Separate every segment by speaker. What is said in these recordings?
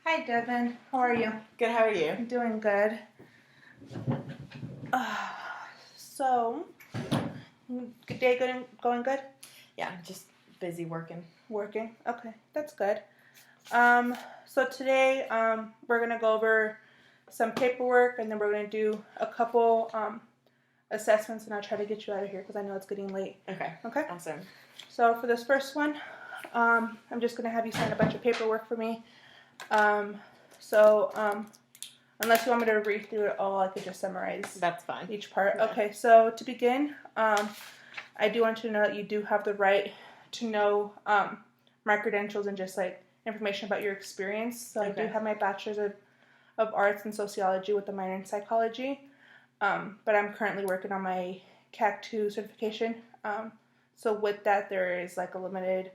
Speaker 1: Hi, Devin. How are you?
Speaker 2: Good, how are you?
Speaker 1: I'm doing good. So, good day, going good?
Speaker 2: Yeah, just busy working.
Speaker 1: Working? Okay, that's good. So today, we're going to go over some paperwork, and then we're going to do a couple assessments, and I'll try to get you out of here because I know it's getting late.
Speaker 2: Okay.
Speaker 1: Okay?
Speaker 2: Awesome.
Speaker 1: So for this first one, I'm just going to have you sign a bunch of paperwork for me. Unless you want me to read through it all, I could just summarize.
Speaker 2: That's fine.
Speaker 1: Each part.
Speaker 2: Yeah.
Speaker 1: Okay, so to begin, I do want you to know that you do have the right to know my credentials and just like information about your experience. So okay. I do have my bachelor's of arts in sociology with a minor in psychology, but I'm currently working on my CAC 2 certification. So with that, there is like a limited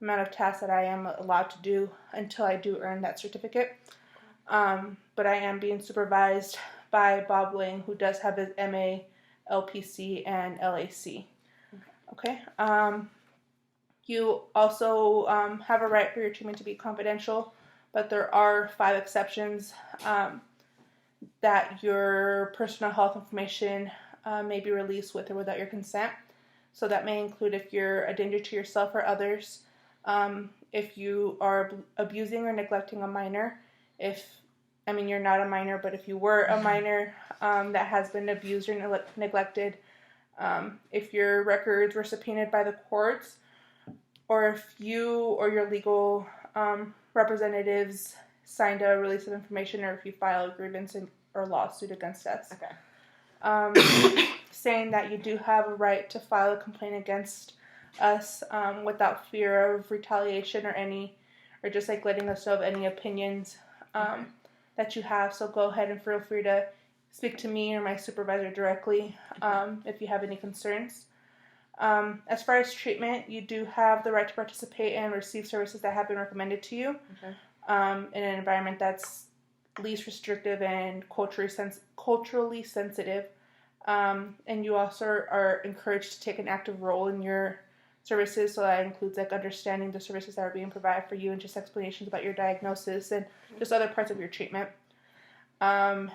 Speaker 1: amount of tasks that I am allowed to do until I do earn that certificate. But I am being supervised by Bob Lang, who does have his MA, LPC, and LAC. Okay. You also have a right for your treatment to be confidential, but there are 5 exceptions that your personal health information may be released with or without your consent. So that may include if you're a danger to yourself or others, if you are abusing or neglecting a minor, you're not a minor, but if you were a minor that has been abused or neglected, if your records were subpoenaed by the courts, or if you or your legal representatives signed a release of information, or if you file a grievance or lawsuit against us.
Speaker 2: Okay.
Speaker 1: Saying that you do have a right to file a complaint against us without fear of retaliation or just like letting us know of any opinions that you have. So go ahead and feel free to speak to me or my supervisor directly if you have any concerns. As far as treatment, you do have the right to participate and receive services that have been recommended to you in an environment that's least restrictive and culturally sensitive. And you also are encouraged to take an active role in your services, so that includes like understanding the services that are being provided for you and just explanations about your diagnosis and just other parts of your treatment. And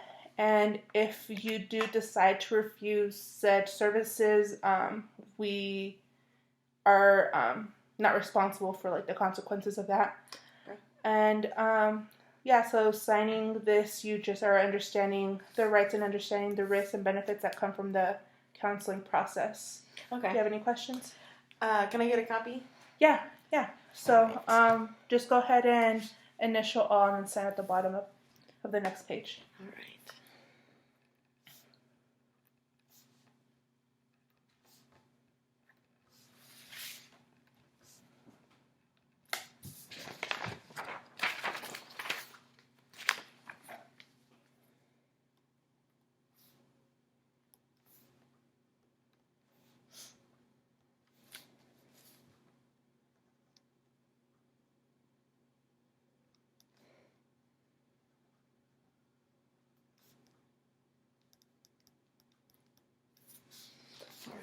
Speaker 1: if you do decide to refuse said services, we are not responsible for like the consequences of that. Okay. And so signing this, you just are understanding the rights and understanding the risks and benefits that come from the counseling process.
Speaker 2: Okay.
Speaker 1: Do you have any questions?
Speaker 2: Can I get a copy?
Speaker 1: Yeah. So just go ahead and initial all and sign at the bottom of the next page.
Speaker 2: All right.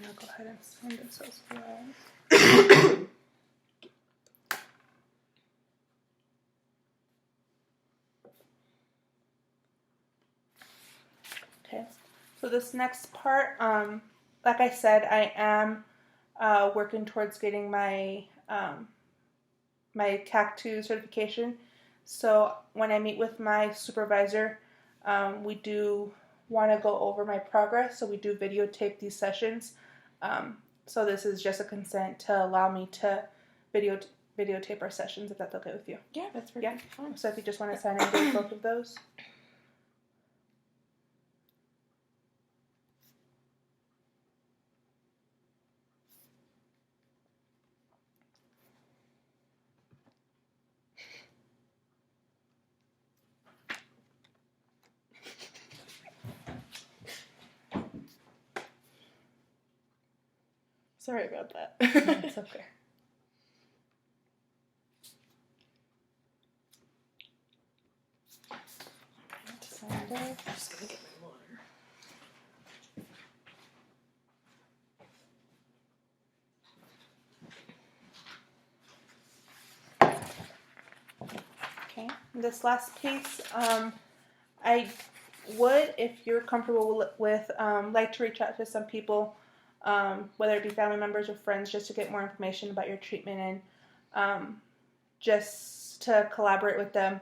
Speaker 1: I'll go ahead and sign this as well. Okay, so this next part, like I said, I am working towards getting my my CAC 2 certification. So when I meet with my supervisor, we do want to go over my progress. So we do videotape these sessions. So this is just a consent to allow me to videotape our sessions, if that's okay with you.
Speaker 2: Yeah, that's perfect.
Speaker 1: Fine. So if you just want to sign in both of those.
Speaker 2: Sorry about that.
Speaker 1: It's okay.
Speaker 2: I'm just gonna get my water.
Speaker 1: Okay. Okay. This last piece, I would, if you're comfortable with, like to reach out to some people, whether it be family members or friends, just to get more information about your treatment and just to collaborate with them,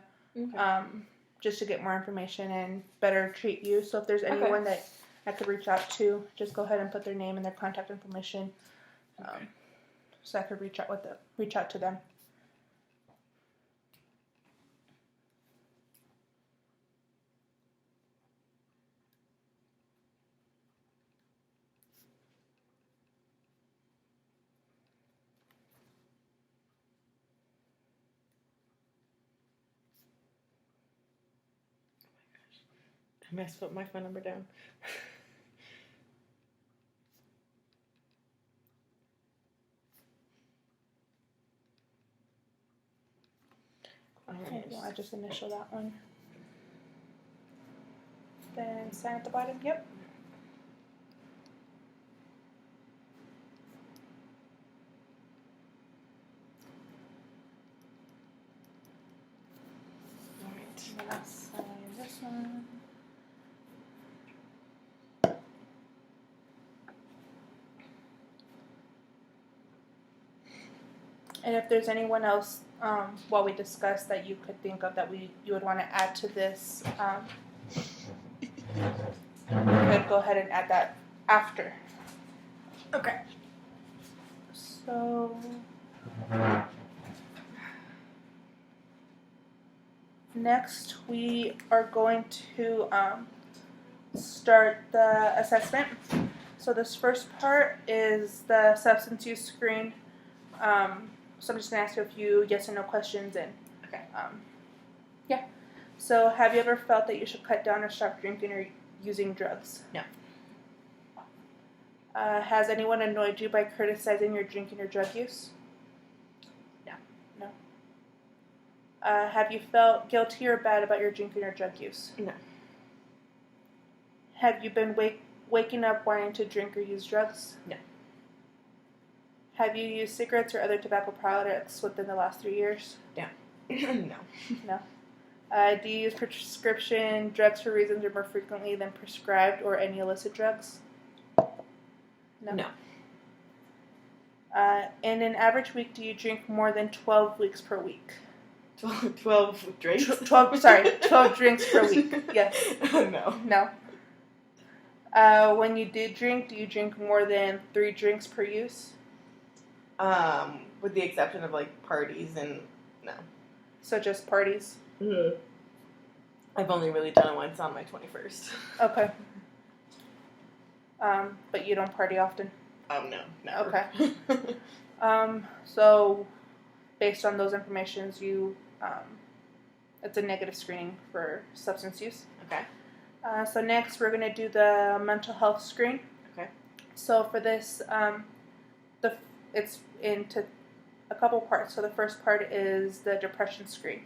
Speaker 1: just to get more information and better treat you. So if there's anyone that I could reach out to, just go ahead and put their name and their contact information, so I could reach out to them.
Speaker 2: I must put my phone number down.
Speaker 1: Okay, well, I just initial that one. Then sign at the bottom. Yep.
Speaker 2: Alright.
Speaker 1: And then I'll sign this one. And if there's anyone else, while we discuss that you could think of that you would want to add to this, you could go ahead and add that after.
Speaker 2: Okay.
Speaker 1: So next we are going to start the assessment. So this first part is the substance use screen. So I'm just going to ask you a few yes and no questions. And yeah. So have you ever felt that you should cut down or stop drinking or using drugs?
Speaker 2: No.
Speaker 1: Has anyone annoyed you by criticizing your drinking or drug use?
Speaker 2: No.
Speaker 1: No. Have you felt guilty or bad about your drinking or drug use?
Speaker 2: No.
Speaker 1: Have you been waking up wanting to drink or use drugs?
Speaker 2: No.
Speaker 1: Have you used cigarettes or other tobacco products within the last 3 years?
Speaker 2: No. No.
Speaker 1: No. Do you use prescription drugs for reasons or more frequently than prescribed or any illicit drugs? No.
Speaker 2: No.
Speaker 1: In an average week, do you drink more than 12 weeks per week?
Speaker 2: 12 drinks?
Speaker 1: 12 drinks per week. Yes.
Speaker 2: No.
Speaker 1: No. When you do you drink more than 3 drinks per use?
Speaker 2: With the exception of like parties and no.
Speaker 1: So just parties?
Speaker 2: Mm-hmm. I've only really done it once on my 21st.
Speaker 1: Okay. But you don't party often?
Speaker 2: No, never.
Speaker 1: Okay. So based on those informations, it's a negative screening for substance use.
Speaker 2: Okay.
Speaker 1: So next we're going to do the mental health screen.
Speaker 2: Okay. So
Speaker 1: for this, it's into a couple parts. So the first part is the depression screen.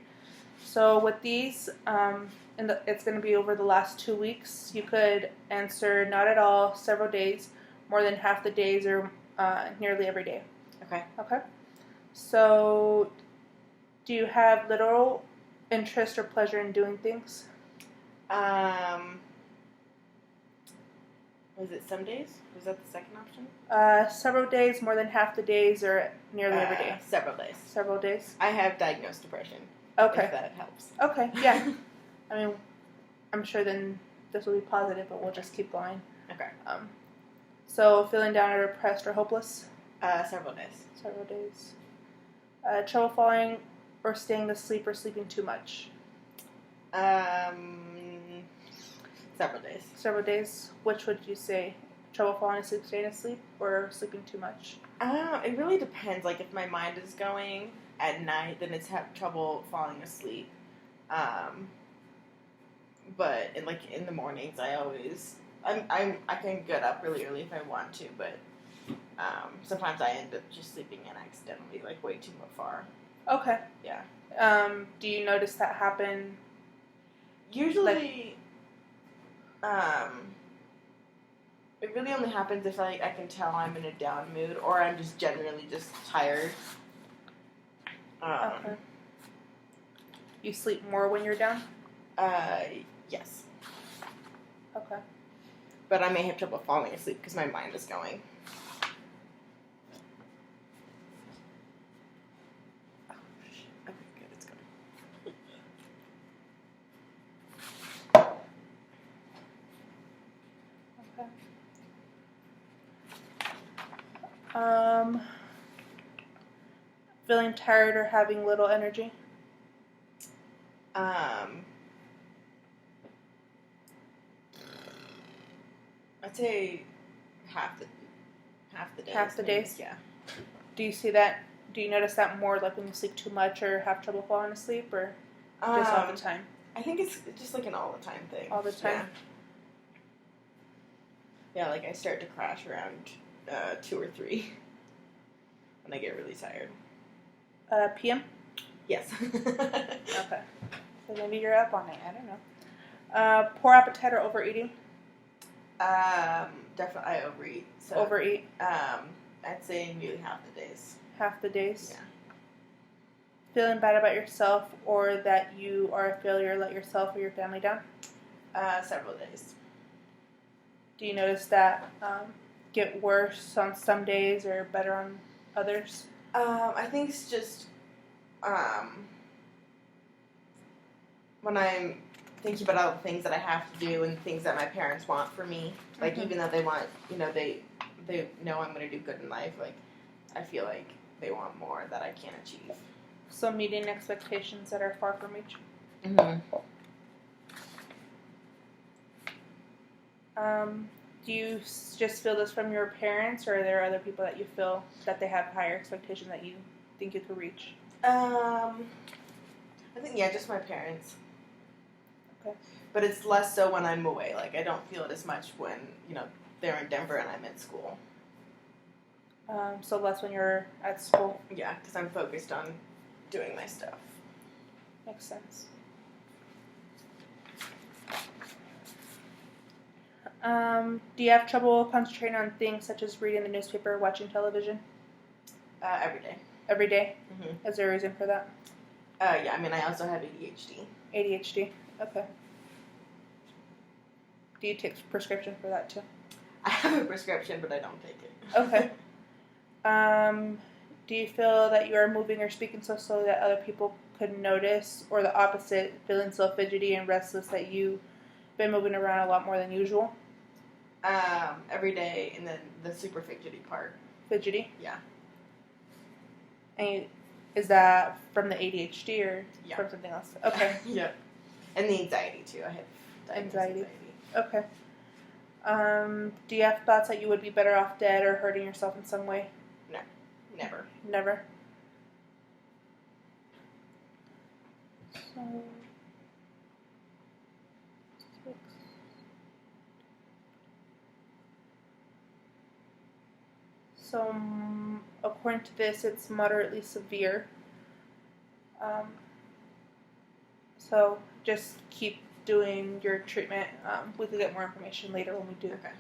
Speaker 1: So with these, it's going to be over the last 2 weeks. You could answer not at all, several days, more than half the days, or nearly every day.
Speaker 2: Okay.
Speaker 1: Okay. So, do you have little interest or pleasure in doing things?
Speaker 2: Was it some days? Was that the second option?
Speaker 1: Several days, more than half the days, or nearly every day?
Speaker 2: Several days.
Speaker 1: Several days?
Speaker 2: I have diagnosed depression.
Speaker 1: Okay.
Speaker 2: If that helps.
Speaker 1: Okay, yeah. I mean, I'm sure then this will be positive, but we'll just keep going.
Speaker 2: Okay.
Speaker 1: So, feeling down or depressed or hopeless?
Speaker 2: Several days.
Speaker 1: Several days. Trouble falling or staying asleep or sleeping too much?
Speaker 2: Several days.
Speaker 1: Several days. Which would you say? Trouble falling asleep, staying asleep, or sleeping too much?
Speaker 2: It really depends. Like, if my mind is going at night, then it's trouble falling asleep. But in the mornings, I can get up really early if I want to, but sometimes I end up just sleeping in accidentally, like way too far.
Speaker 1: Okay.
Speaker 2: Yeah.
Speaker 1: Do you notice that happen?
Speaker 2: Usually, it really only happens if I can tell I'm in a down mood or I'm just generally just tired.
Speaker 1: Okay. You sleep more when you're down?
Speaker 2: Yes.
Speaker 1: Okay.
Speaker 2: But I may have trouble falling asleep because my mind is going. Okay, good, it's going.
Speaker 1: Okay. Feeling tired or having little energy?
Speaker 2: I'd say half the days.
Speaker 1: Half the days?
Speaker 2: Yeah.
Speaker 1: Do you see that? Do you notice that more like when you sleep too much or have trouble falling asleep, or just all the time?
Speaker 2: I think it's just like an all the time thing.
Speaker 1: All the time?
Speaker 2: Yeah, like I start to crash around 2 or 3 when I get really tired.
Speaker 1: PM?
Speaker 2: Yes.
Speaker 1: Okay. So maybe you're up on it. I don't know. Poor appetite or overeating?
Speaker 2: Definitely I overeat. So
Speaker 1: Overeat?
Speaker 2: I'd say nearly half the days.
Speaker 1: Half the days?
Speaker 2: Yeah.
Speaker 1: Feeling bad about yourself or that you are a failure, let yourself or your family down?
Speaker 2: Several days.
Speaker 1: Do you notice that get worse on some days or better on others?
Speaker 2: I think it's just when I'm thinking about all the things that I have to do and things that my parents want for me, like even though they want, they know I'm going to do good in life, like I feel like they want more that I can't achieve.
Speaker 1: So meeting expectations that are far from each. Do you just feel this from your parents, or are there other people that you feel that they have higher expectations that you think you could reach?
Speaker 2: I think, just my parents.
Speaker 1: Okay.
Speaker 2: But it's less so when I'm away. Like, I don't feel it as much when, they're in Denver and I'm in school.
Speaker 1: So less when you're at school?
Speaker 2: Yeah, because I'm focused on doing my stuff.
Speaker 1: Makes sense. Do you have trouble concentrating on things such as reading the newspaper or watching television?
Speaker 2: Every day.
Speaker 1: Every day?
Speaker 2: Mm-hmm.
Speaker 1: Is there a reason for that?
Speaker 2: Yeah, I mean, I also have ADHD.
Speaker 1: ADHD? Okay. Do you take prescription for that too?
Speaker 2: I have a prescription, but I don't take it.
Speaker 1: Okay. Do you feel that you are moving or speaking so slowly that other people could notice, or the opposite, feeling so fidgety and restless that you've been moving around a lot more than usual?
Speaker 2: Every day, and then the super fidgety part.
Speaker 1: Fidgety?
Speaker 2: Yeah.
Speaker 1: And is that from the ADHD or
Speaker 2: from
Speaker 1: something else? Okay.
Speaker 2: Yeah. And the anxiety too. I have anxiety.
Speaker 1: Okay. Do you have thoughts that you would be better off dead or hurting yourself in some way?
Speaker 2: No. Never.
Speaker 1: Never? So, according to this, it's moderately severe. So, just keep doing your treatment. We could get more information later when we do.
Speaker 2: Okay.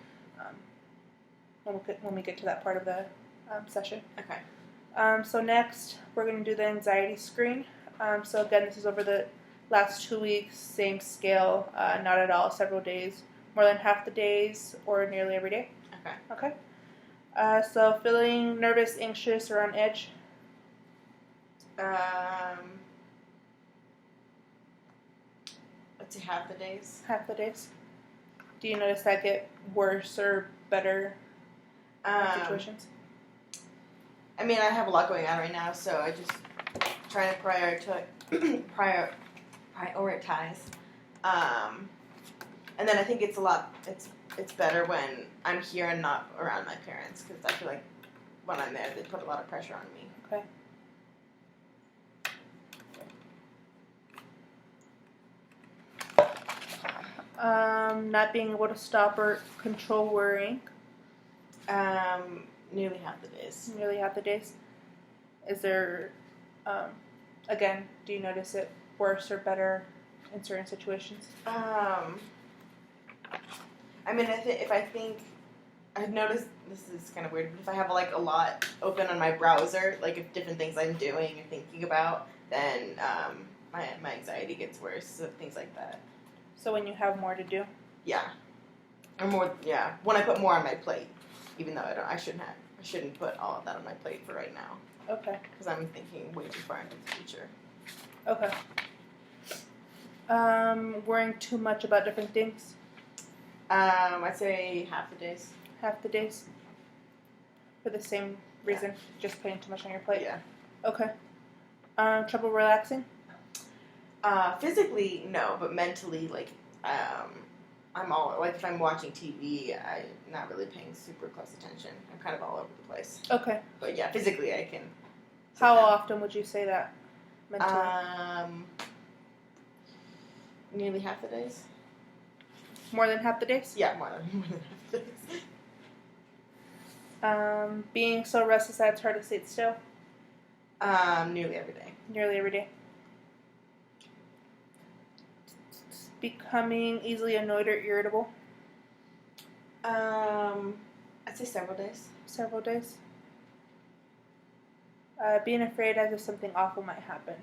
Speaker 1: When we get to that part of the session.
Speaker 2: Okay.
Speaker 1: So next, we're going to do the anxiety screen. So again, this is over the last 2 weeks, same scale, not at all, several days, more than half the days, or nearly every day.
Speaker 2: Okay.
Speaker 1: So feeling nervous, anxious, or on edge?
Speaker 2: Let's see, half the days.
Speaker 1: Half the days. Do you notice that get worse or better situations?
Speaker 2: I mean, I have a lot going on right now, so I just try to prioritize. And then I think it's better when I'm here and not around my parents, because I feel like when I'm there, they put a lot of pressure on me.
Speaker 1: Okay. Not being able to stop or control worrying.
Speaker 2: Nearly half the days.
Speaker 1: Nearly half the days. Is there, again, do you notice it worse or better in certain situations?
Speaker 2: I mean, I've noticed, this is kind of weird, but if I have like a lot open on my browser, like of different things I'm doing or thinking about, then my anxiety gets worse, so things like that.
Speaker 1: So when you have more to do?
Speaker 2: Yeah. Or more, yeah. When I put more on my plate, even though I shouldn't put all of that on my plate for right now.
Speaker 1: Okay.
Speaker 2: Because I'm thinking way too far into the future.
Speaker 1: Okay. Worrying too much about different things?
Speaker 2: I'd say half the days.
Speaker 1: Half the days? For the same reason, just putting too much on your plate?
Speaker 2: Yeah.
Speaker 1: Okay. Trouble relaxing?
Speaker 2: Physically, no, but mentally, like, I'm all, like, if I'm watching TV, I'm not really paying super close attention. I'm kind of all over the place.
Speaker 1: Okay.
Speaker 2: But yeah, physically I can.
Speaker 1: How often would you say that? Mentally?
Speaker 2: Nearly half the days.
Speaker 1: More than half the days?
Speaker 2: Yeah, more than half the days.
Speaker 1: Being so restless that it's hard to sit still?
Speaker 2: Nearly every day.
Speaker 1: Nearly every day. Becoming easily annoyed or irritable?
Speaker 2: I'd say several days.
Speaker 1: Several days. Being afraid as if something awful might happen.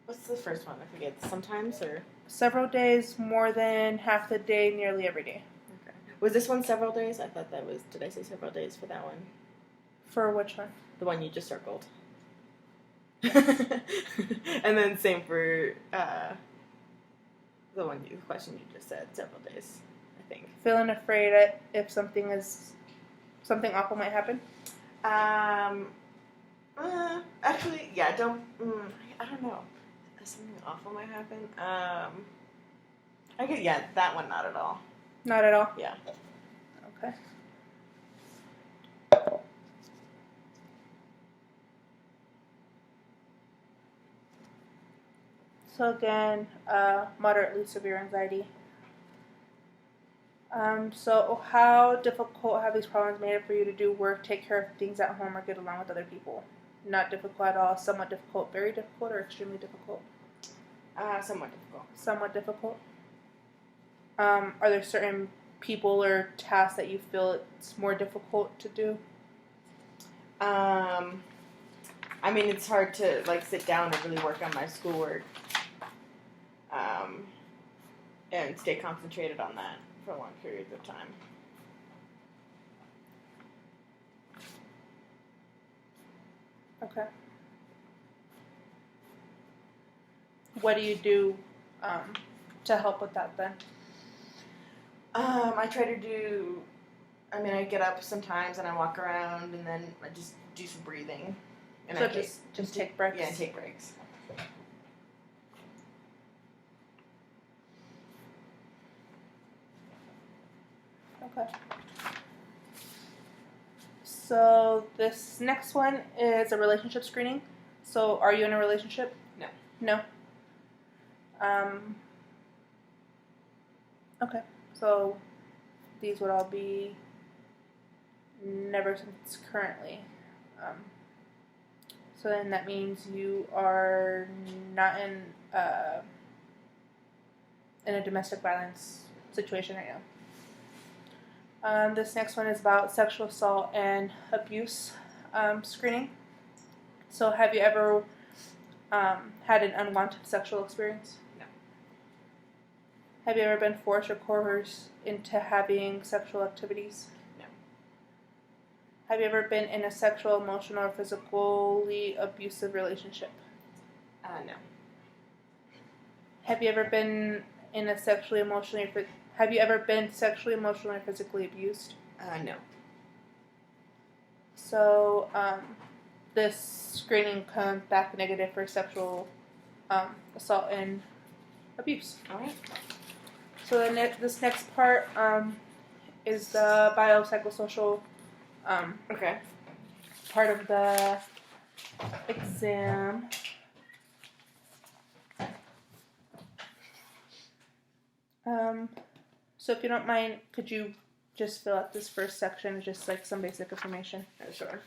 Speaker 2: What's the first one? I forget. Sometimes or
Speaker 1: several days, more than half the day, nearly every day.
Speaker 2: Okay. Was this one several days? I thought that was. Did I say several days for that one?
Speaker 1: For which one?
Speaker 2: The one you just circled. And then same for the question you just said. Several days, I think.
Speaker 1: Feeling afraid if something awful might happen.
Speaker 2: Actually, yeah. I don't know. Something awful might happen. I get that one. Not at all.
Speaker 1: Not at all.
Speaker 2: Yeah.
Speaker 1: Okay. So again, moderately severe anxiety. So how difficult have these problems made it for you to do work, take care of things at home, or get along with other people? Not difficult at all, somewhat difficult, very difficult, or extremely difficult?
Speaker 2: Somewhat difficult.
Speaker 1: Somewhat difficult. Are there certain people or tasks that you feel it's more difficult to do?
Speaker 2: I mean, it's hard to like sit down and really work on my schoolwork, and stay concentrated on that for long periods of time.
Speaker 1: Okay. What do you do to help with that then?
Speaker 2: I try to do. I mean, I get up sometimes and I walk around, and then I just do some breathing. And
Speaker 1: so just take breaks.
Speaker 2: Yeah, take breaks.
Speaker 1: Okay. So this next one is a relationship screening. So are you in a relationship?
Speaker 2: No.
Speaker 1: No? Okay. So these would all be never since currently. So then that means you are not in a domestic violence situation right now. This next one is about sexual assault and abuse screening. So have you ever had an unwanted sexual experience?
Speaker 2: No.
Speaker 1: Have you ever been forced or coerced into having sexual activities?
Speaker 2: No.
Speaker 1: Have you ever been in a sexual, emotional, or physically abusive relationship?
Speaker 2: No.
Speaker 1: Have you ever been in a sexually, emotionally, have you ever been sexually, emotionally, or physically abused?
Speaker 2: No.
Speaker 1: So, this screening comes back negative for sexual assault and abuse.
Speaker 2: All right.
Speaker 1: So this next part is the biopsychosocial
Speaker 2: Okay.
Speaker 1: part of the exam. So if you don't mind, could you just fill out this first section, just like some basic information?
Speaker 2: Sure.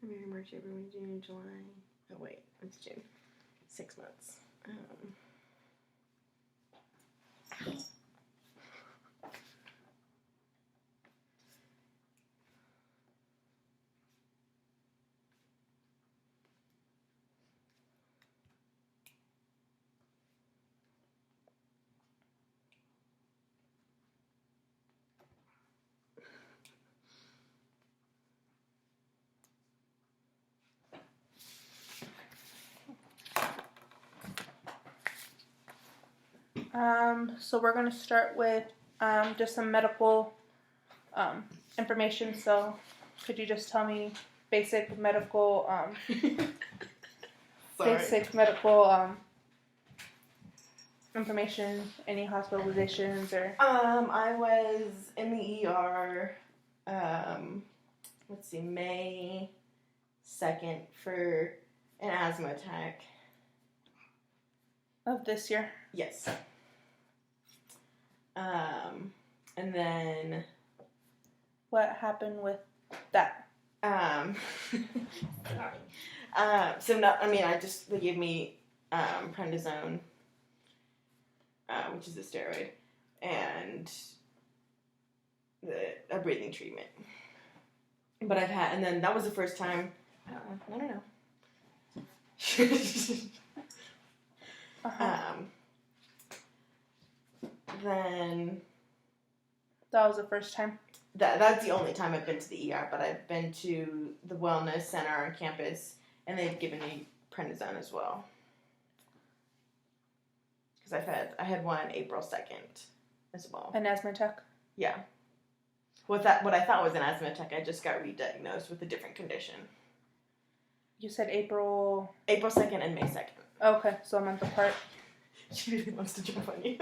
Speaker 2: February, March, April, May, June, July. Oh wait, it's June. 6 months.
Speaker 1: So we're going to start with just some medical information. So could you just tell me basic medical information, any hospitalizations or?
Speaker 2: I was in the ER, May 2nd for an asthma attack.
Speaker 1: Of this year?
Speaker 2: Yes. And then...
Speaker 1: What happened with that?
Speaker 2: They gave me prednisone, which is a steroid, and a breathing treatment. But and then that was the first time, I don't know. Then...
Speaker 1: That was the first time?
Speaker 2: That's the only time I've been to the ER, but I've been to the wellness center on campus, and they've given me prednisone as well. Because I had one April 2nd as well.
Speaker 1: An asthma attack?
Speaker 2: Yeah. What I thought was an asthma attack, I just got re-diagnosed with a different condition.
Speaker 1: You said April
Speaker 2: 2nd and May 2nd.
Speaker 1: Okay, so a month apart.
Speaker 2: She really wants to jump on you.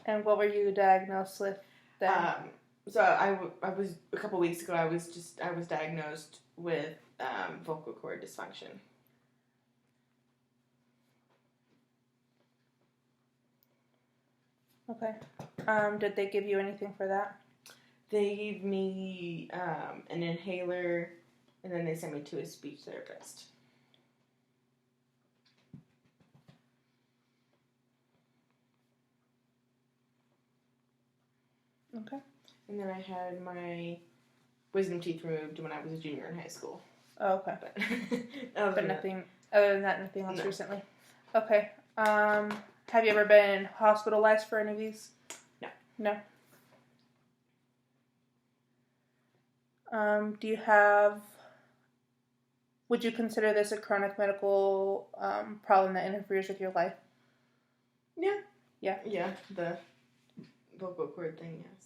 Speaker 1: And what were you diagnosed with then?
Speaker 2: So I was a couple weeks ago. I was diagnosed with vocal cord dysfunction.
Speaker 1: Okay. Did they give you anything for that?
Speaker 2: They gave me an inhaler, and then they sent me to a speech therapist.
Speaker 1: Okay.
Speaker 2: And then I had my wisdom teeth removed when I was a junior in high school.
Speaker 1: Oh, okay.
Speaker 2: But
Speaker 1: nothing other than that, nothing else
Speaker 2: No.
Speaker 1: recently. Okay. Have you ever been hospitalized for any of these?
Speaker 2: No.
Speaker 1: No. Would you consider this a chronic medical problem that interferes with your life?
Speaker 2: Yeah.
Speaker 1: Yeah.
Speaker 2: Yeah, the vocal cord thing, yes.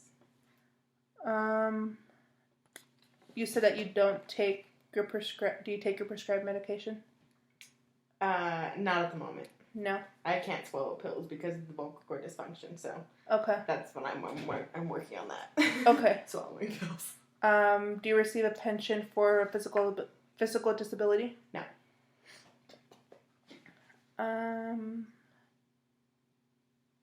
Speaker 1: You said that you don't take your do you take your prescribed medication?
Speaker 2: Not at the moment.
Speaker 1: No.
Speaker 2: I can't swallow pills because of the vocal cord dysfunction, so
Speaker 1: Okay.
Speaker 2: that's when I'm working on that.
Speaker 1: Okay.
Speaker 2: Swallowing pills.
Speaker 1: Do you receive a pension for physical disability?
Speaker 2: No.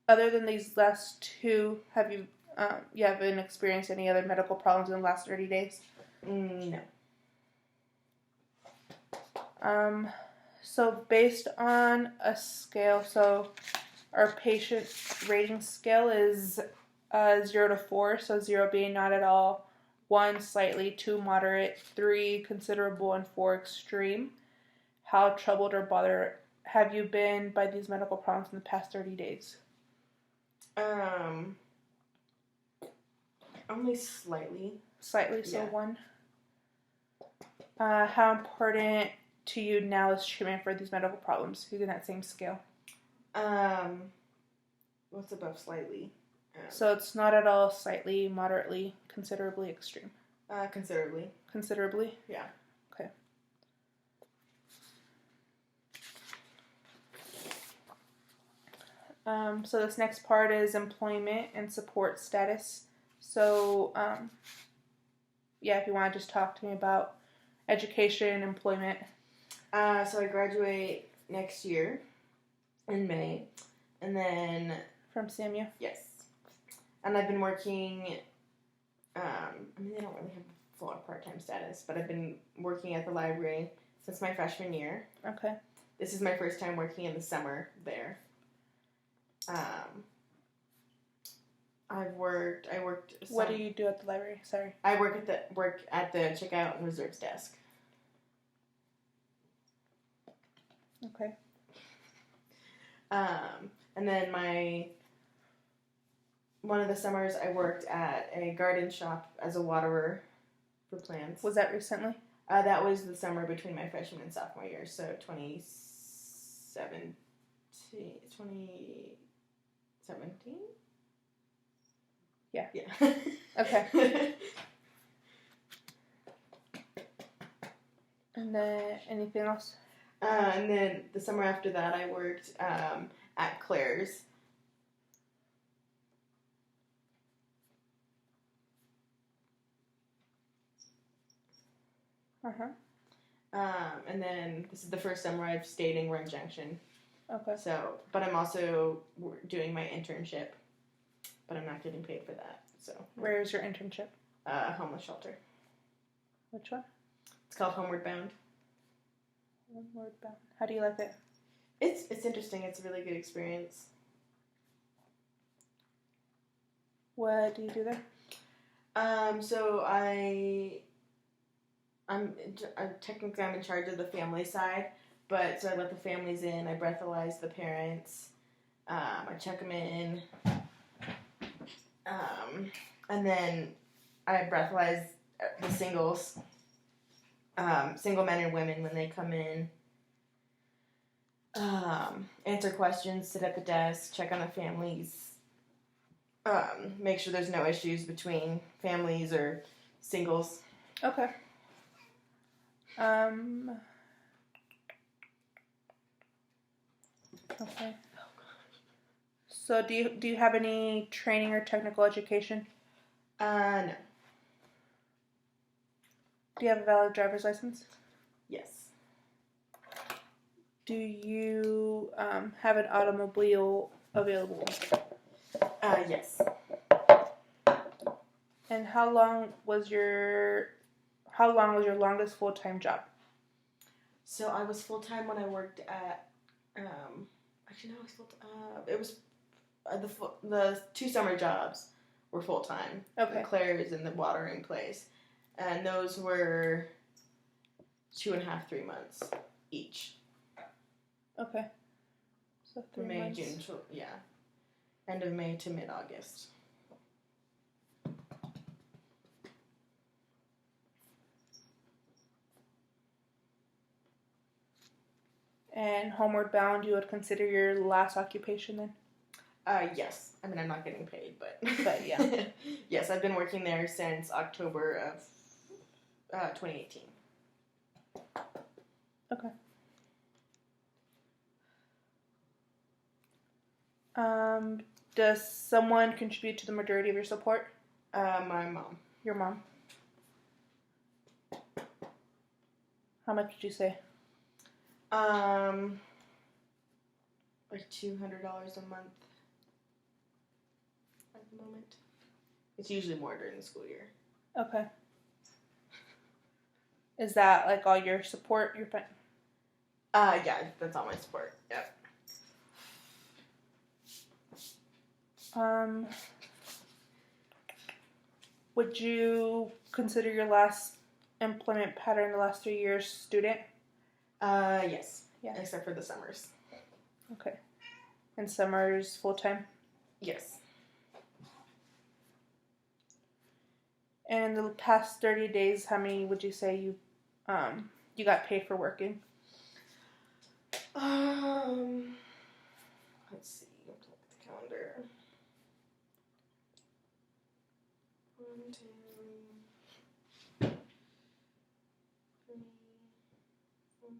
Speaker 1: Other than these last two, have you haven't experienced any other medical problems in the last 30 days?
Speaker 2: No.
Speaker 1: So based on a scale, so our patient rating scale is 0 to 4, so 0 being not at all, 1 slightly, 2 moderate, 3 considerable, and 4 extreme. How troubled or bothered have you been by these medical problems in the past 30 days?
Speaker 2: Only slightly.
Speaker 1: Slightly, so
Speaker 2: Yeah.
Speaker 1: 1. How important to you now is treatment for these medical problems using that same scale?
Speaker 2: What's above slightly?
Speaker 1: So it's not at all, slightly, moderately, considerably, extreme.
Speaker 2: Considerably.
Speaker 1: Considerably?
Speaker 2: Yeah.
Speaker 1: Okay. So this next part is employment and support status. So, if you want to just talk to me about education, employment.
Speaker 2: So I graduate next year in May, and then...
Speaker 1: From SAMU?
Speaker 2: Yes. And I've been working, they don't really have still on part-time status, but I've been working at the library since my freshman year.
Speaker 1: Okay.
Speaker 2: This is my first time working in the summer there. I worked.
Speaker 1: What do you do at the library? Sorry.
Speaker 2: I work at the checkout and reserves desk.
Speaker 1: Okay.
Speaker 2: And then one of the summers I worked at a garden shop as a waterer for plants.
Speaker 1: Was that recently?
Speaker 2: That was the summer between my freshman and sophomore year, so 2017?
Speaker 1: Yeah.
Speaker 2: Yeah.
Speaker 1: Okay. And then anything else?
Speaker 2: And then the summer after that, I worked at Claire's. And then this is the first summer I've stayed in Grand Junction.
Speaker 1: Okay.
Speaker 2: So, but I'm also doing my internship, but I'm not getting paid for that. So.
Speaker 1: Where is your internship?
Speaker 2: Homeless shelter.
Speaker 1: Which one?
Speaker 2: It's called Homeward Bound.
Speaker 1: Homeward Bound. How do you like it?
Speaker 2: It's interesting. It's a really good experience.
Speaker 1: What do you do there?
Speaker 2: So I'm technically I'm in charge of the family side, but so I let the families in. I breathalyze the parents. I check them in. And then I breathalyze the singles, single men and women when they come in. Answer questions, sit at the desk, check on the families. Make sure there's no issues between families or singles.
Speaker 1: Okay. Okay. So do you have any training or technical education?
Speaker 2: No.
Speaker 1: Do you have a valid driver's license?
Speaker 2: Yes.
Speaker 1: Do you have an automobile available?
Speaker 2: Yes.
Speaker 1: And how long was your longest full-time job?
Speaker 2: So I was full-time when I worked at actually no, I was full-time. It was the 2 summer jobs were full-time.
Speaker 1: Okay.
Speaker 2: The Claire's and the watering place. And those were 2.5, 3 months each.
Speaker 1: Okay. So 3
Speaker 2: May,
Speaker 1: months.
Speaker 2: June, yeah. End of May to mid-August.
Speaker 1: And Homeward Bound, you would consider your last occupation then?
Speaker 2: Yes. I mean, I'm not getting paid, but
Speaker 1: yeah.
Speaker 2: Yes, I've been working there since October of 2018.
Speaker 1: Okay. Does someone contribute to the majority of your support?
Speaker 2: My mom.
Speaker 1: Your mom. How much did you say?
Speaker 2: Like $200 a month at the moment. It's usually more during the school year.
Speaker 1: Okay. Is that like all your support?
Speaker 2: Yeah, that's all my support. Yep.
Speaker 1: Would you consider your last employment pattern the last 3 years student?
Speaker 2: Yes.
Speaker 1: Yeah.
Speaker 2: Except for the summers.
Speaker 1: Okay. And summers full-time?
Speaker 2: Yes.
Speaker 1: And in the past 30 days, how many would you say you got paid for working?
Speaker 2: Let's see. Let's look at the calendar. 1, 2, 3, 4.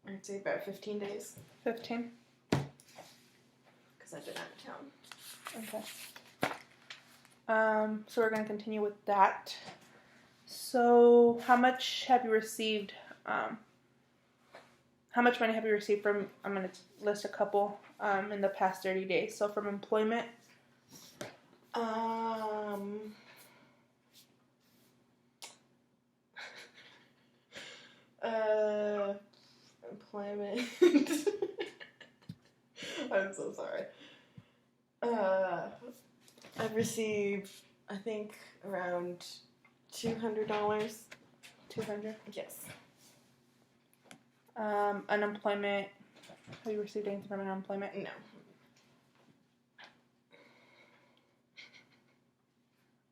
Speaker 2: I'd say about 15 days.
Speaker 1: 15?
Speaker 2: Because I've been out of town.
Speaker 1: Okay. So we're going to continue with that. So how much have you received, how much money have you received from, I'm going to list a couple, in the past 30 days. So from employment.
Speaker 2: Employment. I'm so sorry. I've received, I think, around $200.
Speaker 1: $200.
Speaker 2: Yes.
Speaker 1: Unemployment. Have you received anything from unemployment?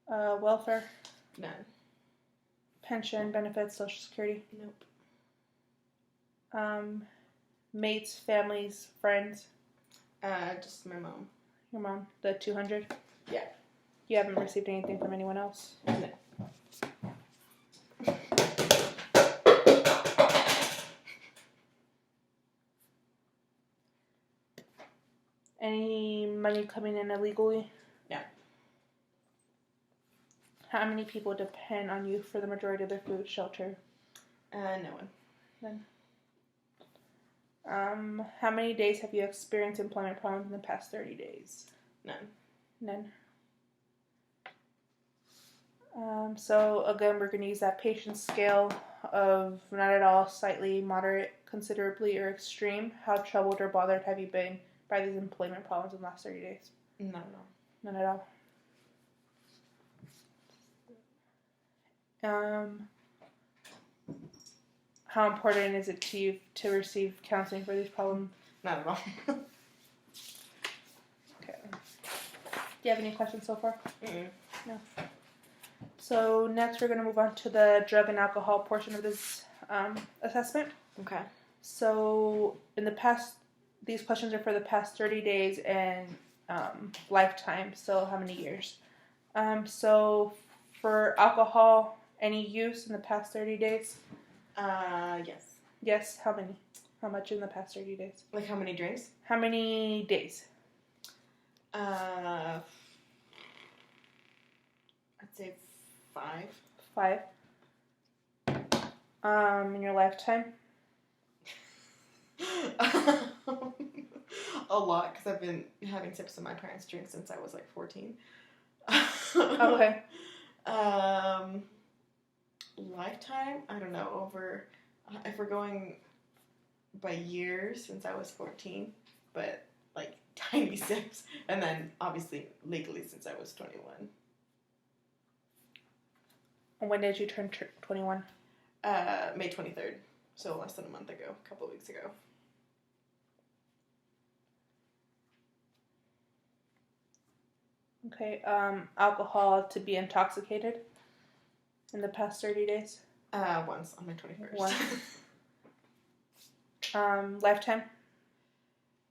Speaker 2: No.
Speaker 1: Welfare.
Speaker 2: None.
Speaker 1: Pension, benefits, Social Security.
Speaker 2: Nope.
Speaker 1: Mates, families, friends.
Speaker 2: Just my mom.
Speaker 1: Your mom. The 200.
Speaker 2: Yeah.
Speaker 1: You haven't received anything from anyone else?
Speaker 2: No.
Speaker 1: Any money coming in illegally?
Speaker 2: No.
Speaker 1: How many people depend on you for the majority of their food, shelter?
Speaker 2: No one.
Speaker 1: None. How many days have you experienced employment problems in the past 30 days?
Speaker 2: None.
Speaker 1: So again, we're going to use that patience scale of not at all, slightly, moderate, considerably, or extreme. How troubled or bothered have you been by these employment problems in the last 30 days?
Speaker 2: None at all.
Speaker 1: None at all. How important is it to you to receive counseling for these problems?
Speaker 2: Not at all.
Speaker 1: Okay. Do you have any questions so far?
Speaker 2: Mm-mm.
Speaker 1: No. So next we're going to move on to the drug and alcohol portion of this assessment.
Speaker 2: Okay.
Speaker 1: So in the past, these questions are for the past 30 days and lifetime. So how many years? So for alcohol, any use in the past 30 days?
Speaker 2: Yes.
Speaker 1: Yes. How many? How much in the past 30 days?
Speaker 2: Like how many drinks?
Speaker 1: How many days?
Speaker 2: I'd say 5.
Speaker 1: 5. In your lifetime?
Speaker 2: A lot, because I've been having sips of my parents' drink since I was like 14.
Speaker 1: Okay.
Speaker 2: Lifetime? I don't know. Over, if we're going by years, since I was 14, but like tiny sips, and then obviously legally since I was 21.
Speaker 1: When did you turn 21?
Speaker 2: May 23rd, so less than a month ago, a couple of weeks ago.
Speaker 1: Okay. Alcohol to be intoxicated in the past 30 days?
Speaker 2: Once on my 21st.
Speaker 1: Once. Lifetime?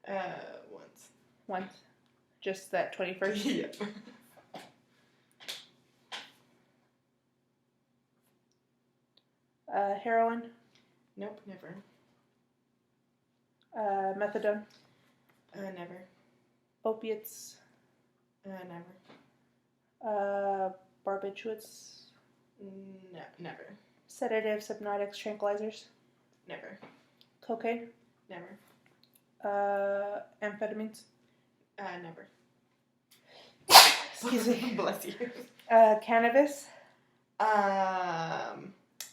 Speaker 2: Once.
Speaker 1: Once. Just that 21st?
Speaker 2: Yeah.
Speaker 1: Heroin?
Speaker 2: Nope, never.
Speaker 1: Methadone?
Speaker 2: Never.
Speaker 1: Opiates?
Speaker 2: Never.
Speaker 1: Barbiturates?
Speaker 2: No, never.
Speaker 1: Sedatives, hypnotics, tranquilizers?
Speaker 2: Never.
Speaker 1: Cocaine?
Speaker 2: Never.
Speaker 1: Amphetamines?
Speaker 2: Never.
Speaker 1: Excuse me.
Speaker 2: Bless you.
Speaker 1: Cannabis?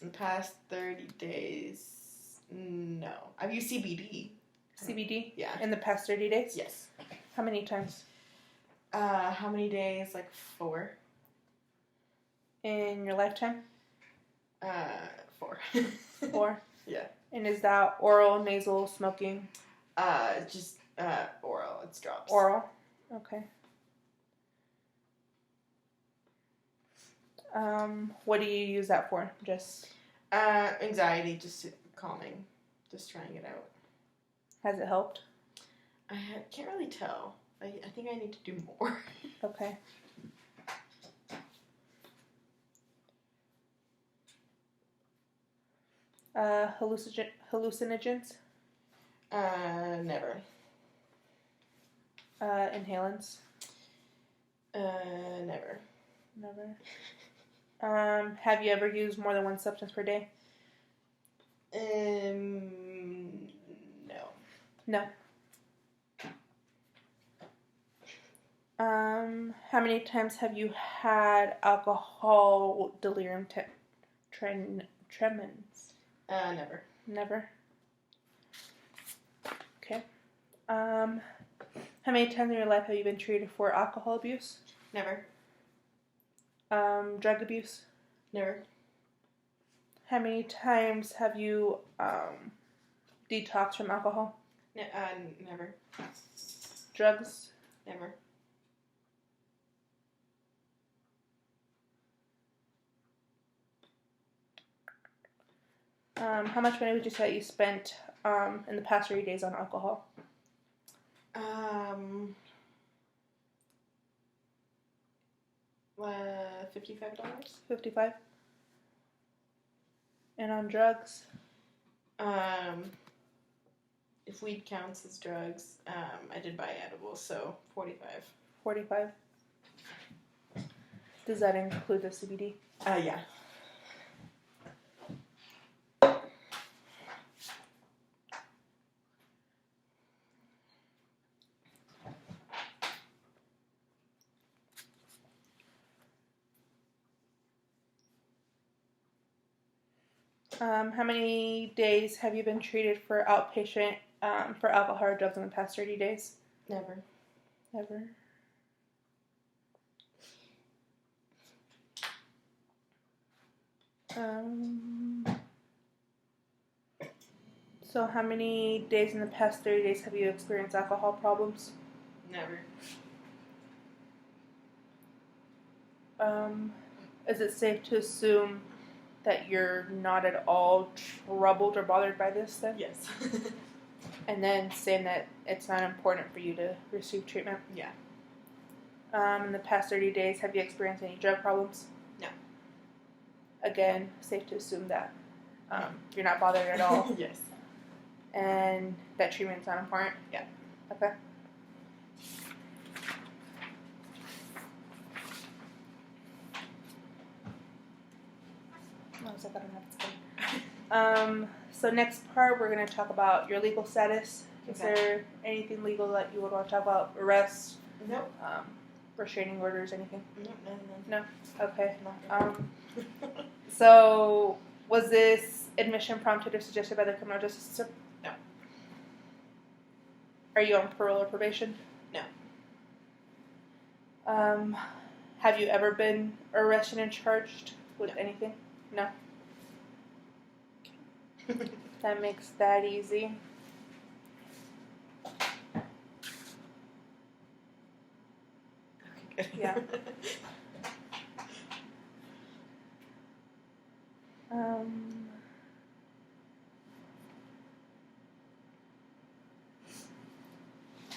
Speaker 2: In the past 30 days, no. I've used CBD.
Speaker 1: CBD?
Speaker 2: Yeah.
Speaker 1: In the past 30 days?
Speaker 2: Yes.
Speaker 1: How many times?
Speaker 2: How many days? Like 4.
Speaker 1: In your lifetime?
Speaker 2: 4.
Speaker 1: 4?
Speaker 2: Yeah.
Speaker 1: And is that oral, nasal, smoking?
Speaker 2: Just oral. It's drops.
Speaker 1: Oral. Okay. What do you use that for? Just
Speaker 2: anxiety, just calming, just trying it out.
Speaker 1: has it helped?
Speaker 2: I can't really tell. I think I need to do more.
Speaker 1: Okay. Hallucinogens?
Speaker 2: Never.
Speaker 1: Inhalants?
Speaker 2: Never.
Speaker 1: Never. Have you ever used more than one substance per day?
Speaker 2: No.
Speaker 1: No. How many times have you had alcohol delirium tremens?
Speaker 2: Never.
Speaker 1: Never. Okay. How many times in your life have you been treated for alcohol abuse?
Speaker 2: Never.
Speaker 1: Drug abuse?
Speaker 2: Never.
Speaker 1: How many times have you detoxed from alcohol?
Speaker 2: Never.
Speaker 1: Drugs?
Speaker 2: Never.
Speaker 1: How much money would you say you spent in the past 30 days on alcohol?
Speaker 2: $55.
Speaker 1: 55. And on drugs?
Speaker 2: If weed counts as drugs, I did buy edibles, so 45.
Speaker 1: 45. Does that include the CBD?
Speaker 2: Yeah.
Speaker 1: How many days have you been treated for outpatient for alcohol or drugs in the past 30 days?
Speaker 2: Never.
Speaker 1: Never. So how many days in the past 30 days have you experienced alcohol problems?
Speaker 2: Never.
Speaker 1: Is it safe to assume that you're not at all troubled or bothered by this then?
Speaker 2: Yes.
Speaker 1: And then saying that it's not important for you to receive treatment?
Speaker 2: Yeah.
Speaker 1: In the past 30 days, have you experienced any drug problems?
Speaker 2: No.
Speaker 1: Again, safe to assume that you're not bothered at all.
Speaker 2: Yes.
Speaker 1: And that treatment's not important?
Speaker 2: Yeah.
Speaker 1: Okay. I was like, I don't have to say. So next part, we're going to talk about your legal status. Is there anything legal that you would want to talk about? Arrests?
Speaker 2: Nope.
Speaker 1: Restraining orders? Anything?
Speaker 2: No.
Speaker 1: Okay. So was this admission prompted or suggested by the criminal justice system?
Speaker 2: No.
Speaker 1: Are you on parole or probation?
Speaker 2: No.
Speaker 1: Have you ever been arrested and charged with anything? No. That makes that easy.
Speaker 2: Okay, good.
Speaker 1: Yeah.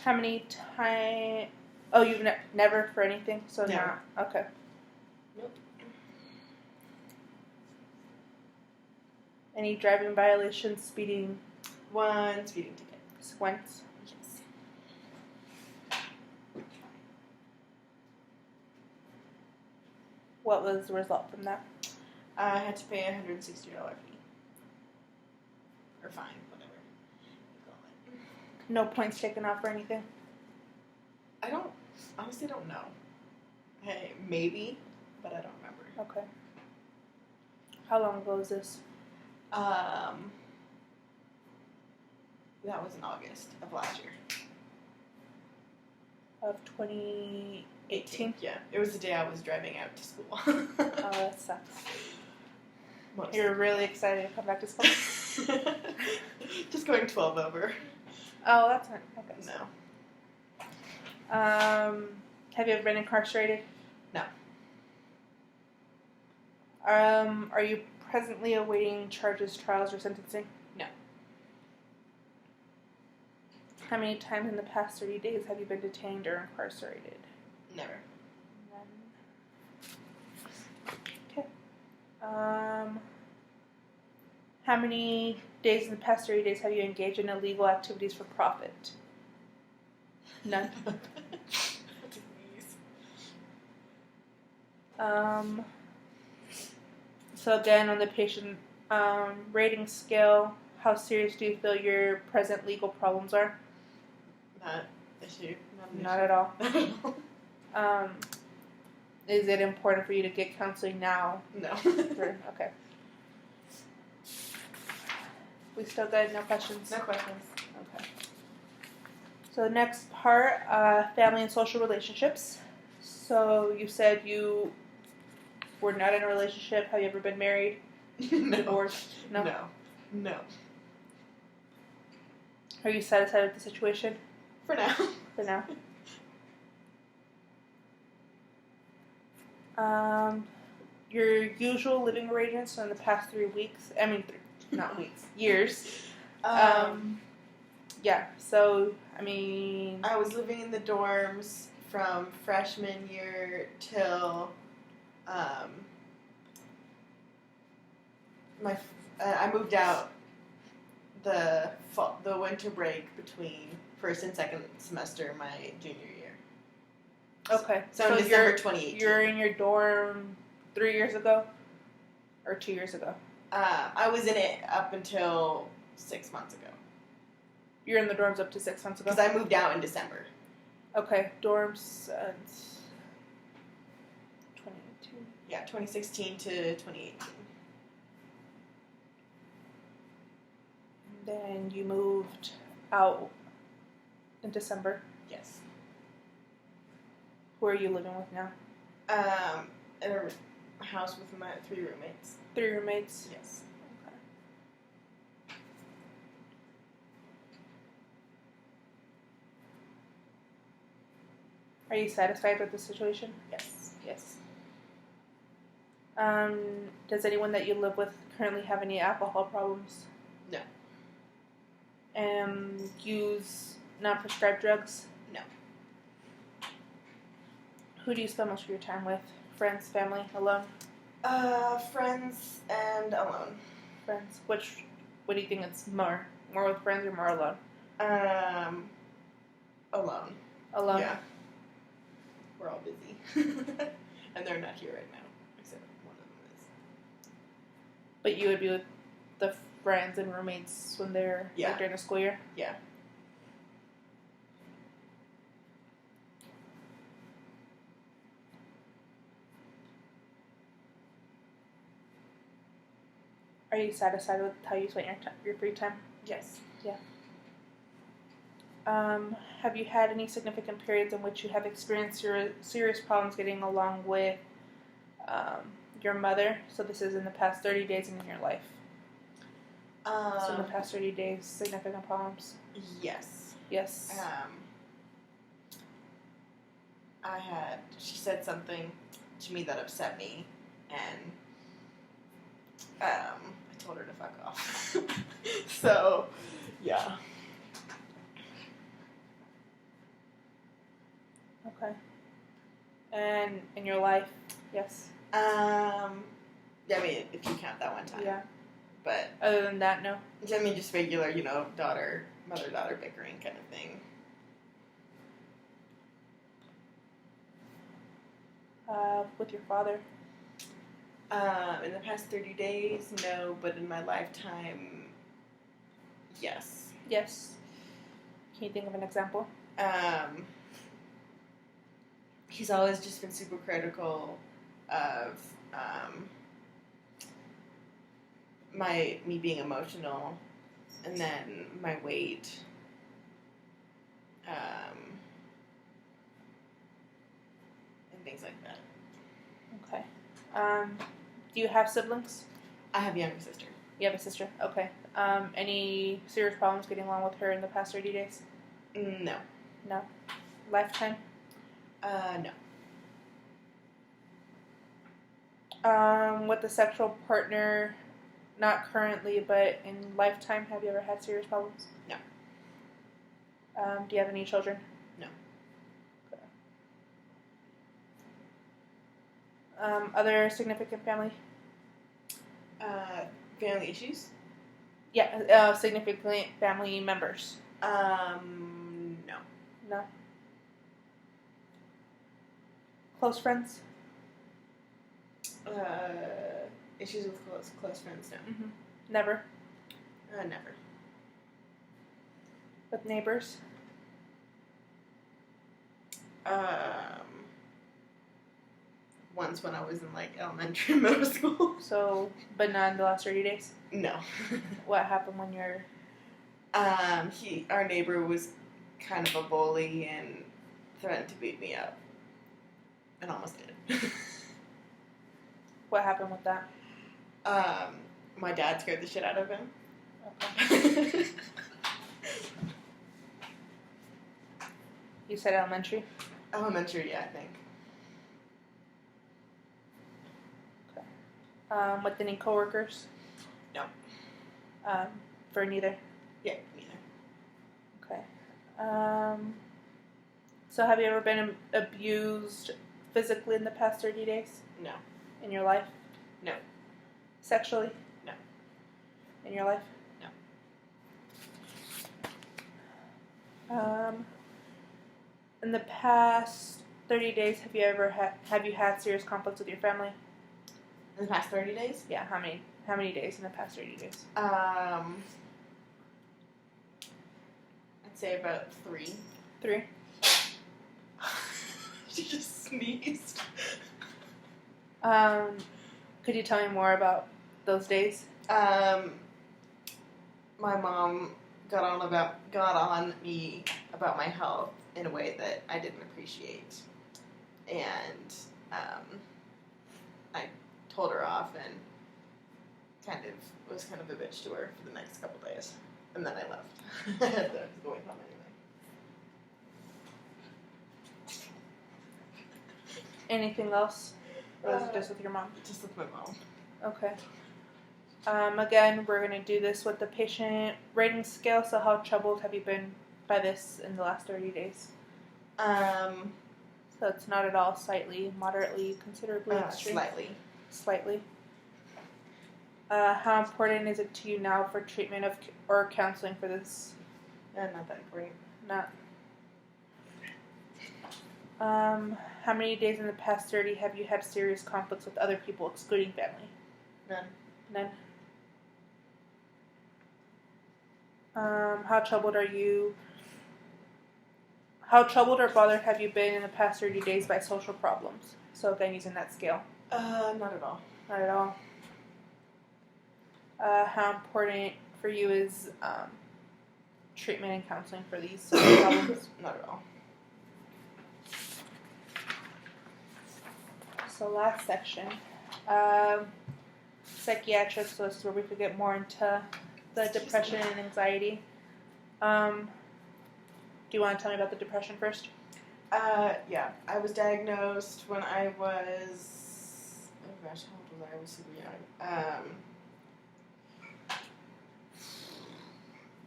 Speaker 1: How many times? Oh, you've never for anything? So
Speaker 2: Never.
Speaker 1: not. Okay.
Speaker 2: Nope.
Speaker 1: Any driving violations, speeding?
Speaker 2: One speeding ticket.
Speaker 1: Once?
Speaker 2: Yes.
Speaker 1: What was the result from that?
Speaker 2: I had to pay a $160 fee. Or fine, whatever you call it.
Speaker 1: No points taken off or anything?
Speaker 2: I honestly don't know. Hey, maybe, but I don't remember.
Speaker 1: Okay. How long ago was this?
Speaker 2: That was in August of last year.
Speaker 1: Of 2018?
Speaker 2: Yeah, it was the day I was driving out to school.
Speaker 1: Oh, that sucks. You're really excited to come back to school?
Speaker 2: Just going 12 over.
Speaker 1: Oh, that's not okay.
Speaker 2: No.
Speaker 1: Have you ever been incarcerated?
Speaker 2: No.
Speaker 1: Are you presently awaiting charges, trials, or sentencing?
Speaker 2: No.
Speaker 1: How many times in the past 30 days have you been detained or incarcerated?
Speaker 2: Never.
Speaker 1: None. Okay. How many days in the past 30 days have you engaged in illegal activities for profit? None. So again, on the patient rating scale, how serious do you feel your present legal problems are?
Speaker 2: Not issue.
Speaker 1: Not at all. Is it important for you to get counseling now?
Speaker 2: No.
Speaker 1: Okay. We still good? No questions?
Speaker 2: No questions.
Speaker 1: Okay. So the next part, family and social relationships. So you said you were not in a relationship. Have you ever been married?
Speaker 2: No.
Speaker 1: Divorced? No?
Speaker 2: No.
Speaker 1: Are you satisfied with the situation?
Speaker 2: For now.
Speaker 1: For now. Your usual living arrangements in the past 3 weeks. I mean, not weeks. Years. Yeah. So, I mean,
Speaker 2: I was living in the dorms from freshman year till I moved out the winter break between first and second semester my junior year.
Speaker 1: Okay.
Speaker 2: So in December 2018.
Speaker 1: You're in your dorm 3 years ago? Or 2 years ago?
Speaker 2: I was in it up until 6 months ago.
Speaker 1: You're in the dorms up to 6 months ago?
Speaker 2: Because I moved out in December.
Speaker 1: Okay. Dorms since 2018.
Speaker 2: Yeah, 2016 to 2018.
Speaker 1: Then you moved out in December.
Speaker 2: Yes.
Speaker 1: Who are you living with now?
Speaker 2: In a house with my 3 roommates.
Speaker 1: 3 roommates?
Speaker 2: Yes.
Speaker 1: Okay. Are you satisfied with the situation?
Speaker 2: Yes.
Speaker 1: Yes. Does anyone that you live with currently have any alcohol problems?
Speaker 2: No.
Speaker 1: Use non-prescribed drugs?
Speaker 2: No.
Speaker 1: Who do you spend most of your time with? Friends, family, alone?
Speaker 2: Friends and alone.
Speaker 1: Friends. What do you think it's more? More with friends or more alone?
Speaker 2: Alone.
Speaker 1: Alone?
Speaker 2: Yeah. We're all busy. And they're not here right now, except one of them is.
Speaker 1: But you would be with the friends and roommates when they're like, during the school year?
Speaker 2: Yeah.
Speaker 1: Are you satisfied with how you spend your free time?
Speaker 2: Yes.
Speaker 1: Yeah. Have you had any significant periods in which you have experienced your serious problems getting along with your mother? So this is in the past 30 days in your life. So in the past 30 days, significant problems?
Speaker 2: Yes.
Speaker 1: Yes.
Speaker 2: She said something to me that upset me, and I told her to fuck off. So, yeah.
Speaker 1: Okay. And in your life, yes?
Speaker 2: Yeah, I mean, if you count that one time.
Speaker 1: Yeah.
Speaker 2: But
Speaker 1: other than that, no?
Speaker 2: I mean, just regular, mother-daughter bickering kind of thing.
Speaker 1: With your father?
Speaker 2: In the past 30 days, no, but in my lifetime, yes.
Speaker 1: Yes. Can you think of an example?
Speaker 2: He's always just been super critical of me being emotional, and then my weight. And things like that.
Speaker 1: Okay. Do you have siblings?
Speaker 2: I have a younger sister.
Speaker 1: You have a sister? Okay. Any serious problems getting along with her in the past 30 days?
Speaker 2: No.
Speaker 1: No. Lifetime?
Speaker 2: No.
Speaker 1: With a sexual partner, not currently, but in lifetime, have you ever had serious problems?
Speaker 2: No.
Speaker 1: Do you have any children?
Speaker 2: No.
Speaker 1: Okay. Other significant family?
Speaker 2: Family issues?
Speaker 1: Yeah, significant family members.
Speaker 2: No.
Speaker 1: No. Close friends?
Speaker 2: Issues with close friends? No.
Speaker 1: Mm-hmm. Never.
Speaker 2: Never.
Speaker 1: With neighbors?
Speaker 2: once when I was in like elementary and middle school.
Speaker 1: So, but not in the last 30 days?
Speaker 2: No.
Speaker 1: What happened when you're...
Speaker 2: Our neighbor was kind of a bully and threatened to beat me up. And almost did.
Speaker 1: What happened with that?
Speaker 2: My dad scared the shit out of him.
Speaker 1: Okay. You said elementary?
Speaker 2: Elementary, yeah, I think.
Speaker 1: Okay. With any coworkers?
Speaker 2: No.
Speaker 1: For neither?
Speaker 2: Yeah, neither.
Speaker 1: Okay. So have you ever been abused physically in the past 30 days?
Speaker 2: No.
Speaker 1: In your life?
Speaker 2: No.
Speaker 1: Sexually?
Speaker 2: No.
Speaker 1: In your life?
Speaker 2: No.
Speaker 1: In the past 30 days, have you had serious conflicts with your family?
Speaker 2: In the past 30 days?
Speaker 1: Yeah, how many days in the past 30 days?
Speaker 2: I'd say about 3.
Speaker 1: 3?
Speaker 2: She just sneezed.
Speaker 1: Could you tell me more about those days?
Speaker 2: My mom got on me about my health in a way that I didn't appreciate, and I told her off and was kind of a bitch to her for the next couple days, and then I left. I was going home anyway.
Speaker 1: Anything else? Or was it just with your mom?
Speaker 2: Just with my mom.
Speaker 1: Okay. Again, we're going to do this with the patient rating scale. So how troubled have you been by this in the last 30 days? So it's not at all slightly, moderately, considerably, extreme? Slightly. How important is it to you now for treatment or counseling for this?
Speaker 2: Not that important.
Speaker 1: Not. How many days in the past 30 have you had serious conflicts with other people, excluding family?
Speaker 2: None.
Speaker 1: How troubled are you? How troubled or bothered have you been in the past 30 days by social problems? So again, using that scale.
Speaker 2: Not at all.
Speaker 1: Not at all. How important for you is treatment and counseling for these social problems?
Speaker 2: Not at all.
Speaker 1: So last section, psychiatric. So this is where we could get more into the depression and anxiety. Do you want to tell me about the depression first?
Speaker 2: Yeah. I was diagnosed when I was... Oh gosh, how old was I? I was super young.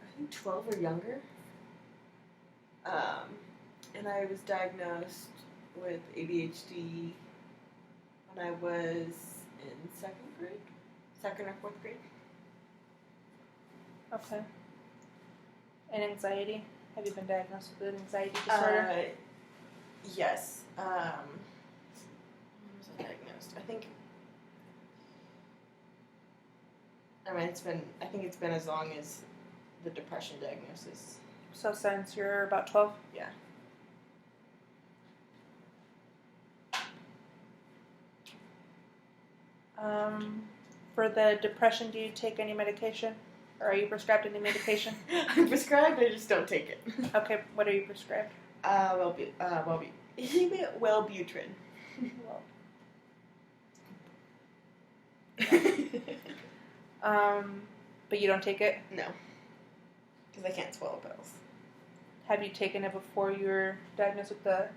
Speaker 2: I think 12 or younger. And I was diagnosed with ADHD when I was in 2nd or 4th grade.
Speaker 1: Okay. And anxiety? Have you been diagnosed with an anxiety disorder?
Speaker 2: Yes. When was I diagnosed? I think it's been as long as the depression diagnosis.
Speaker 1: So since you're about 12?
Speaker 2: Yeah.
Speaker 1: For the depression, do you take any medication? Or are you prescribed any medication?
Speaker 2: I'm prescribed, I just don't take it.
Speaker 1: Okay, what are you prescribed?
Speaker 2: Wellbutrin.
Speaker 1: But you don't take it?
Speaker 2: No. Because I can't swallow pills.
Speaker 1: Have you taken it before you were diagnosed with the...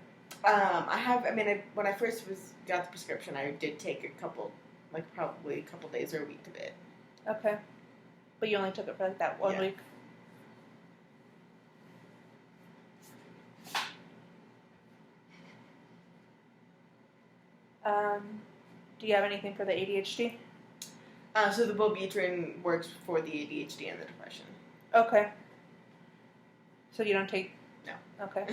Speaker 2: When I first got the prescription, I did take probably a couple days or a week of it.
Speaker 1: Okay. But you only took it for that 1 week? Do you have anything for the ADHD?
Speaker 2: So the Wellbutrin works for the ADHD and the depression.
Speaker 1: Okay. So you don't take...
Speaker 2: No.
Speaker 1: Okay.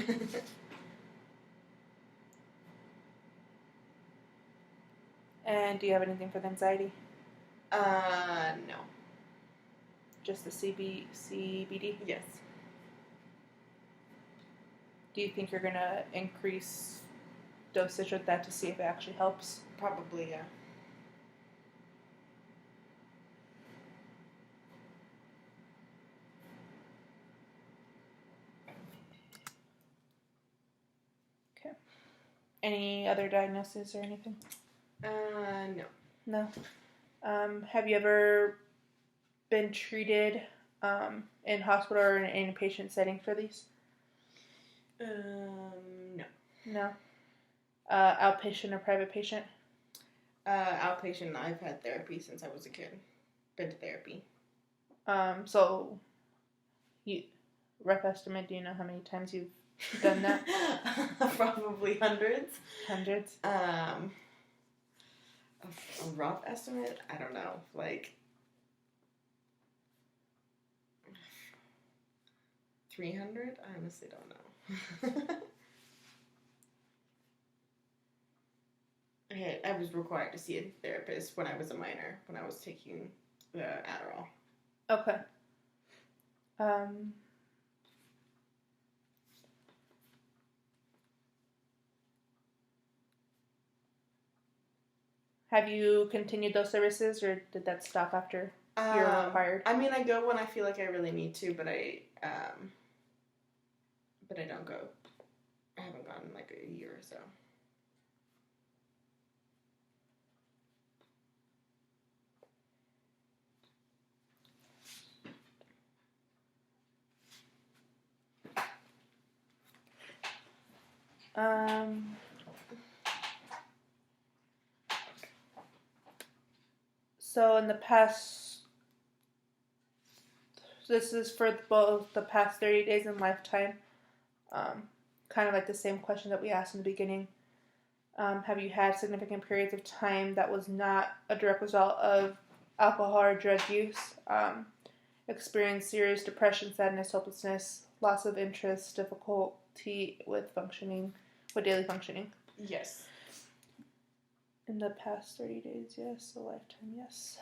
Speaker 1: And do you have anything for the anxiety?
Speaker 2: No.
Speaker 1: Just the CBD?
Speaker 2: Yes.
Speaker 1: Do you think you're going to increase dosage with that to see if it actually helps.
Speaker 2: Probably, yeah.
Speaker 1: Okay. Any other diagnoses or anything?
Speaker 2: No.
Speaker 1: No. Have you ever been treated in hospital or in an inpatient setting for these?
Speaker 2: No.
Speaker 1: No. Outpatient or private patient?
Speaker 2: Outpatient. I've had therapy since I was a kid. Been to therapy.
Speaker 1: So, rough estimate, do you know how many times you've done that?
Speaker 2: Probably hundreds.
Speaker 1: Hundreds?
Speaker 2: A rough estimate? I don't know. Like 300? I honestly don't know. I was required to see a therapist when I was a minor, when I was taking the Adderall.
Speaker 1: Okay. Have you continued those services, or did that stop after you're required?
Speaker 2: I mean, I go when I feel like I really need to, but I don't go. I haven't gone in like a year or so.
Speaker 1: So in the past, this is for both the past 30 days and lifetime. Kind of like the same question that we asked in the beginning. Have you had significant periods of time that was not a direct result of alcohol or drug use? Experienced serious depression, sadness, hopelessness, loss of interest, difficulty with daily functioning?
Speaker 2: Yes.
Speaker 1: In the past 30 days, yes. A lifetime, yes.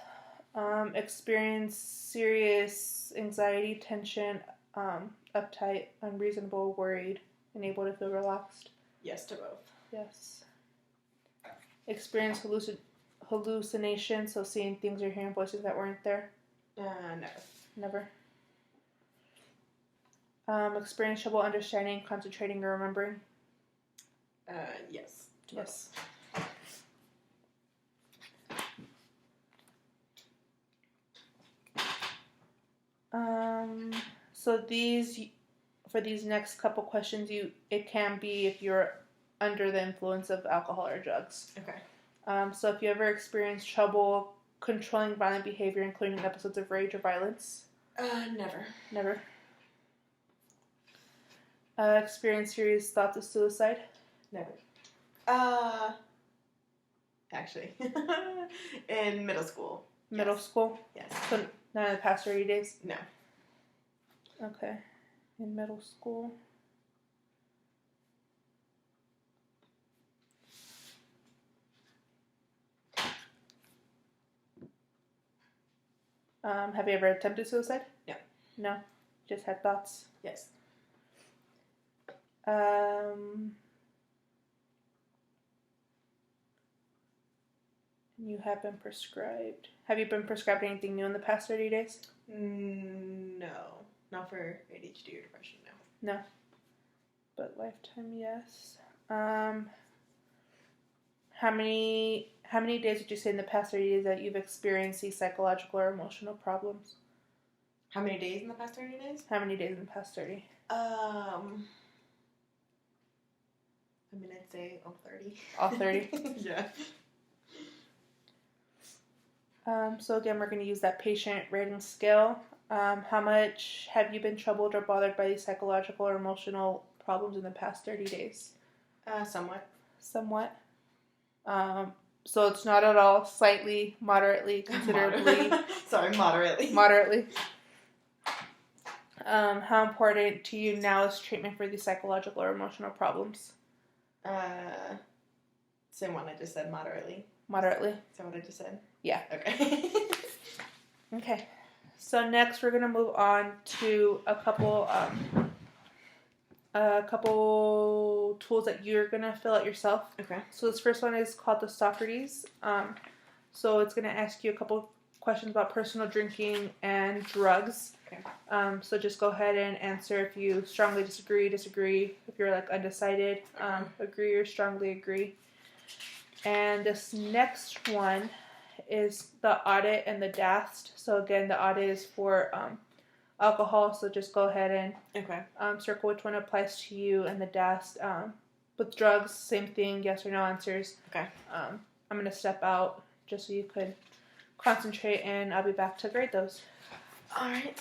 Speaker 1: Experienced serious anxiety, tension, uptight, unreasonable, worried, unable to feel relaxed?
Speaker 2: Yes to both.
Speaker 1: Yes. Experienced hallucination, so seeing things or hearing voices that weren't there?
Speaker 2: Never.
Speaker 1: Experienced trouble understanding, concentrating, or remembering?
Speaker 2: Yes.
Speaker 1: Yes. So for these next couple questions, it can be if you're under the influence of alcohol or drugs.
Speaker 2: Okay.
Speaker 1: So if you ever experience trouble controlling violent behavior, including episodes of rage or violence?
Speaker 2: Never.
Speaker 1: Never. Experience serious thoughts of suicide?
Speaker 2: Never. Actually, in middle school.
Speaker 1: Middle school?
Speaker 2: Yes.
Speaker 1: So none of the past 30 days?
Speaker 2: No.
Speaker 1: Okay. In middle school. Have you ever attempted suicide?
Speaker 2: No.
Speaker 1: No? Just had thoughts?
Speaker 2: Yes.
Speaker 1: You have been prescribed. Have you been prescribed anything new in the past 30 days?
Speaker 2: No. Not for ADHD or depression, no.
Speaker 1: No. But lifetime, yes. How many days would you say in the past 30 days that you've experienced these psychological or emotional problems?
Speaker 2: How many days in the past 30 days?
Speaker 1: How many days in the past 30?
Speaker 2: I mean, I'd say all 30.
Speaker 1: All 30?
Speaker 2: Yeah.
Speaker 1: So again, we're going to use that patient rating scale. How much have you been troubled or bothered by these psychological or emotional problems in the past 30 days?
Speaker 2: Somewhat.
Speaker 1: Somewhat. So it's not at all, slightly, moderately, considerably.
Speaker 2: Sorry, moderately.
Speaker 1: Moderately. How important to you now is treatment for these psychological or emotional problems?
Speaker 2: Same one I just said, moderately.
Speaker 1: Moderately.
Speaker 2: Is that what I just said?
Speaker 1: Yeah.
Speaker 2: Okay.
Speaker 1: Okay. So next we're going to move on to a couple a couple tools that you're going to fill out yourself.
Speaker 2: Okay.
Speaker 1: So this first one is called the Socrates. So it's going to ask you a couple questions about personal drinking and drugs.
Speaker 2: Okay.
Speaker 1: So just go ahead and answer if you strongly disagree, if you're like undecided, agree or strongly agree. And this next one is the audit and the DAST. So again, the audit is for alcohol, so just go ahead and circle which one applies to you, and the DAST with drugs, same thing, yes or no answers.
Speaker 2: Okay.
Speaker 1: I'm going to step out just so you could concentrate, and I'll be back to grade those.
Speaker 2: All right.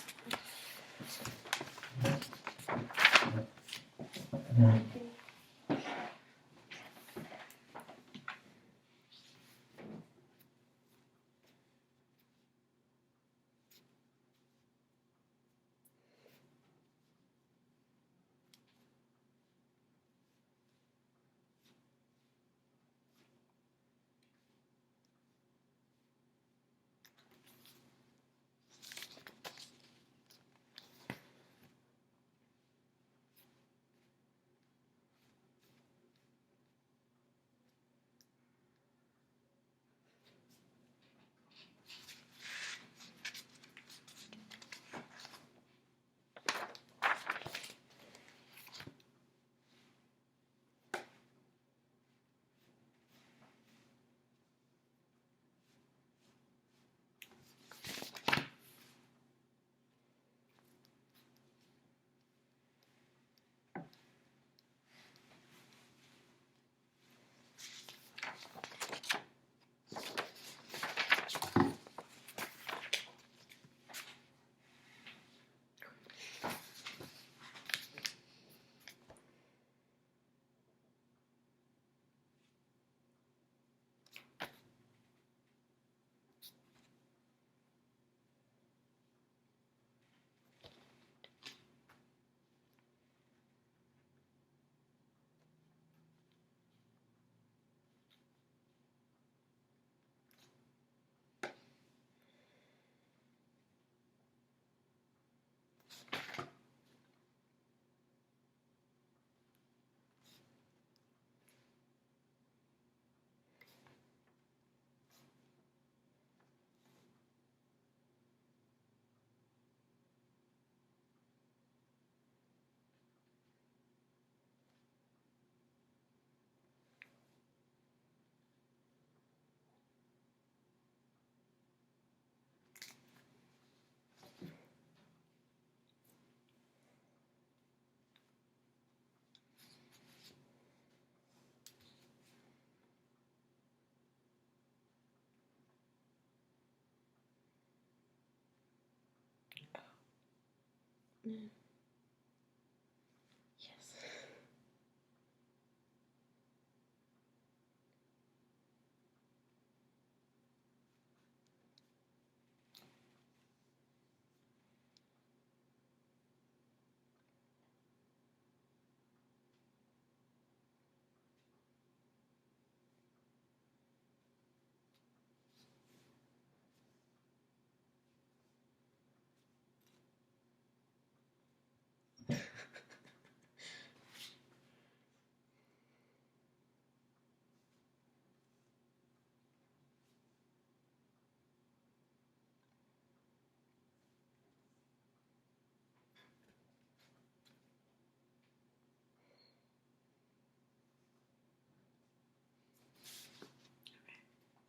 Speaker 2: Yes.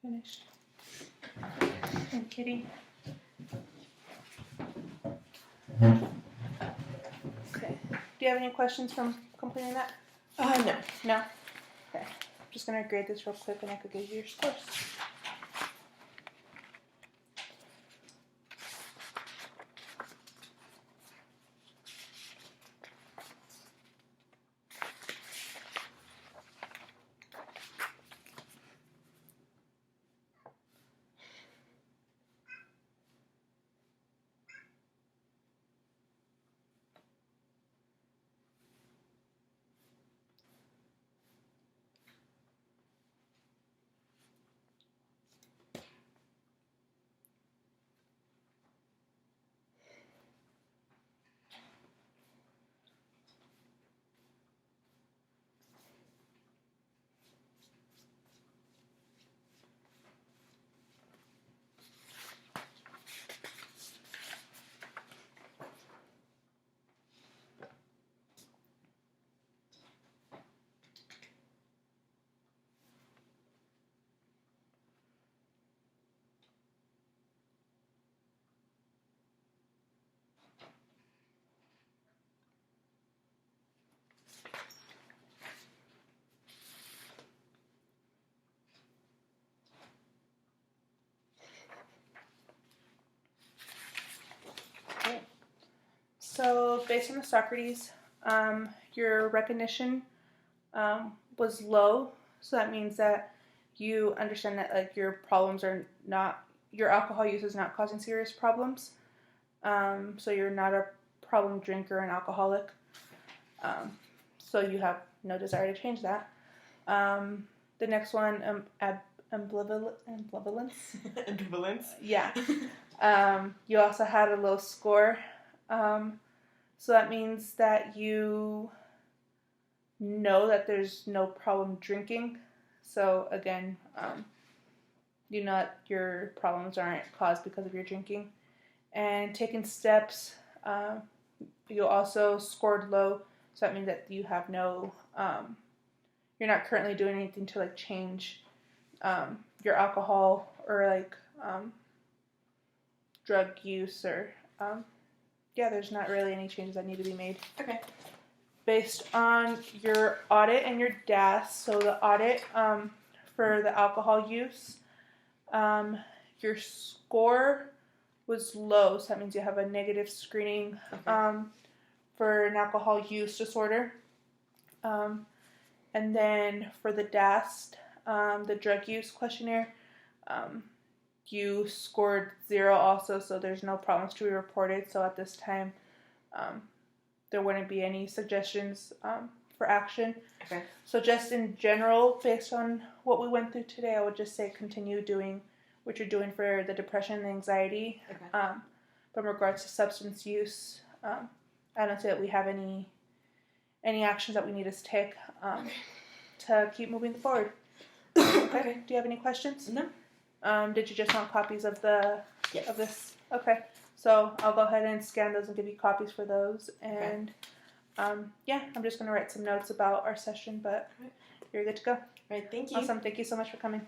Speaker 1: Finished. And Kitty. Okay. Do you have any questions from completing that?
Speaker 2: No.
Speaker 1: No? Okay. I'm just going to grade this real quick and I could give you your scores. So based on the Socrates, your recognition was low. So that means that you understand that like your problems are not, your alcohol use is not causing serious problems. So you're not a problem drinker and alcoholic. So you have no desire to change that. The next one, ambivalence.
Speaker 2: Ambivalence.
Speaker 1: Yeah. You also had a low score. So that means that you know that there's no problem drinking. So again, you know that your problems aren't caused because of your drinking. And taking steps, you also scored low. So that means that you have no, you're not currently doing anything to like change your alcohol or like drug use or there's not really any changes that need to be made.
Speaker 2: Okay.
Speaker 1: Based on your audit and your DAS, so the audit for the alcohol use, your score was low, so that means you have a negative screening for an alcohol use disorder. And then for the DAS, the drug use questionnaire, you scored 0 also, so there's no problems to be reported. So at this time, there wouldn't be any suggestions for action.
Speaker 2: Okay.
Speaker 1: So just in general, based on what we went through today, I would just say continue doing what you're doing for the depression and anxiety.
Speaker 2: Okay.
Speaker 1: But in regards to substance use, I don't say that we have any actions that we need to take to keep moving forward. Okay. Do you have any questions?
Speaker 2: No.
Speaker 1: Did you just want copies of the
Speaker 2: Yes.
Speaker 1: of this? Okay. So I'll go ahead and scan those and give you copies for those. And I'm just going to write some notes about our session, but you're good to go.
Speaker 2: Right. Thank you.
Speaker 1: Awesome. Thank you so much for coming.